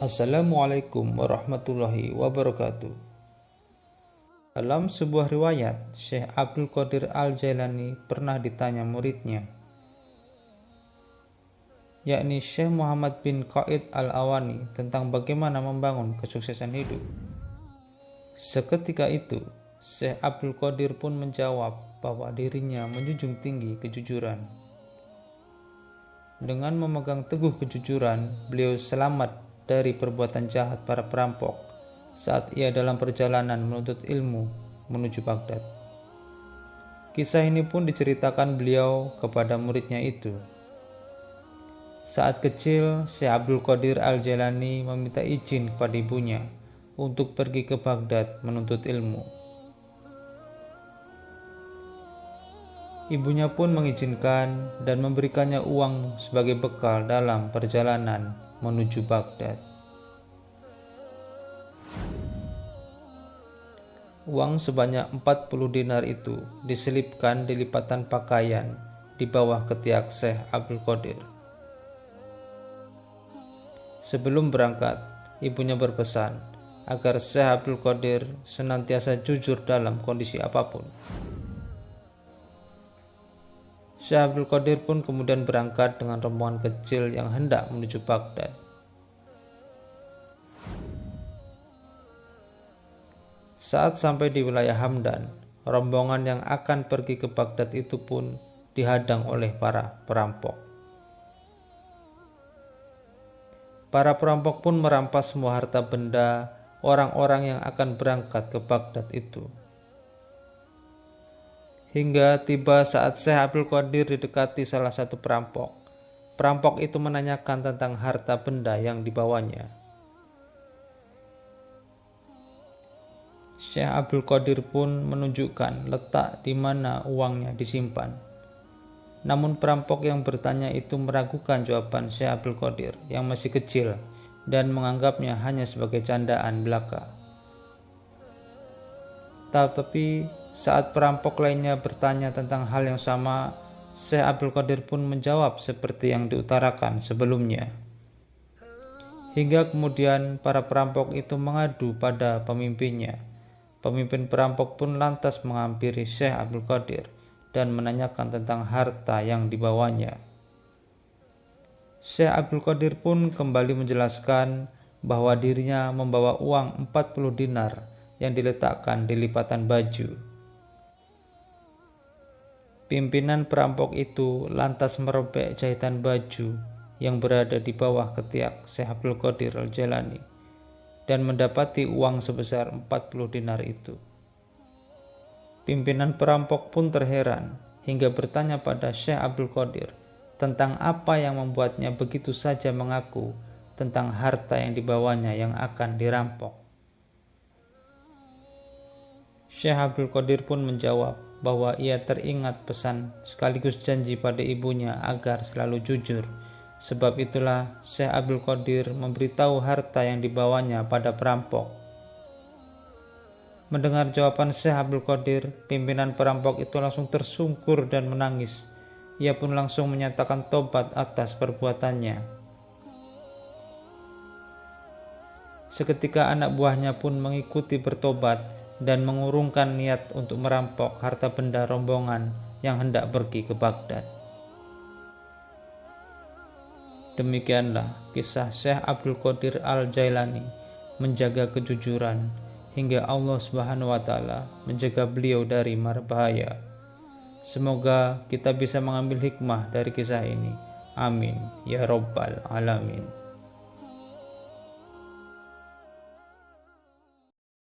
Assalamualaikum warahmatullahi wabarakatuh. Dalam sebuah riwayat, Syekh Abdul Qadir Al-Jailani pernah ditanya muridnya, yakni Syekh Muhammad bin Qaid Al-Awani, tentang bagaimana membangun kesuksesan hidup. Seketika itu, Syekh Abdul Qadir pun menjawab bahwa dirinya menjunjung tinggi kejujuran. Dengan memegang teguh kejujuran, beliau selamat dari perbuatan jahat para perampok saat ia dalam perjalanan menuntut ilmu menuju Baghdad. Kisah ini pun diceritakan beliau kepada muridnya itu. Saat kecil, Syekh Abdul Qadir Al-Jailani meminta izin kepada ibunya untuk pergi ke Baghdad menuntut ilmu. Ibunya pun mengizinkan dan memberikannya uang sebagai bekal dalam perjalanan menuju Baghdad. Uang sebanyak 40 dinar itu diselipkan di lipatan pakaian di bawah ketiak Syekh Abdul Qadir. Sebelum berangkat, ibunya berpesan agar Syekh Abdul Qadir senantiasa jujur dalam kondisi apapun. Syekh Abdul Qadir pun kemudian berangkat dengan rombongan kecil yang hendak menuju Baghdad. Saat sampai di wilayah Hamdan, rombongan yang akan pergi ke Baghdad itu pun dihadang oleh para perampok. Para perampok pun merampas semua harta benda orang-orang yang akan berangkat ke Baghdad itu. Hingga tiba saat Syekh Abdul Qadir didekati salah satu perampok. Perampok itu menanyakan tentang harta benda yang dibawanya. Syekh Abdul Qadir pun menunjukkan letak di mana uangnya disimpan. Namun perampok yang bertanya itu meragukan jawaban Syekh Abdul Qadir yang masih kecil dan menganggapnya hanya sebagai candaan belaka. Tetapi saat perampok lainnya bertanya tentang hal yang sama, Syekh Abdul Qadir pun menjawab seperti yang diutarakan sebelumnya. Hingga kemudian para perampok itu mengadu pada pemimpinnya. Pemimpin perampok pun lantas menghampiri Syekh Abdul Qadir dan menanyakan tentang harta yang dibawanya. Syekh Abdul Qadir pun kembali menjelaskan bahwa dirinya membawa uang 40 dinar yang diletakkan di lipatan baju. Pimpinan perampok itu lantas merobek jahitan baju yang berada di bawah ketiak Syekh Abdul Qadir Al-Jailani dan mendapati uang sebesar 40 dinar itu. Pimpinan perampok pun terheran hingga bertanya pada Syekh Abdul Qadir tentang apa yang membuatnya begitu saja mengaku tentang harta yang dibawanya yang akan dirampok. Syekh Abdul Qadir pun menjawab bahwa ia teringat pesan sekaligus janji pada ibunya agar selalu jujur. Sebab itulah Syekh Abdul Qadir memberitahu harta yang dibawanya pada perampok. Mendengar jawaban Syekh Abdul Qadir, pimpinan perampok itu langsung tersungkur dan menangis. Ia pun langsung menyatakan tobat atas perbuatannya. Seketika anak buahnya pun mengikuti bertobat dan mengurungkan niat untuk merampok harta benda rombongan yang hendak pergi ke Baghdad. Demikianlah kisah Syekh Abdul Qadir Al-Jailani menjaga kejujuran hingga Allah Subhanahu wa taala menjaga beliau dari mara bahaya. Semoga kita bisa mengambil hikmah dari kisah ini. Amin ya rabbal alamin.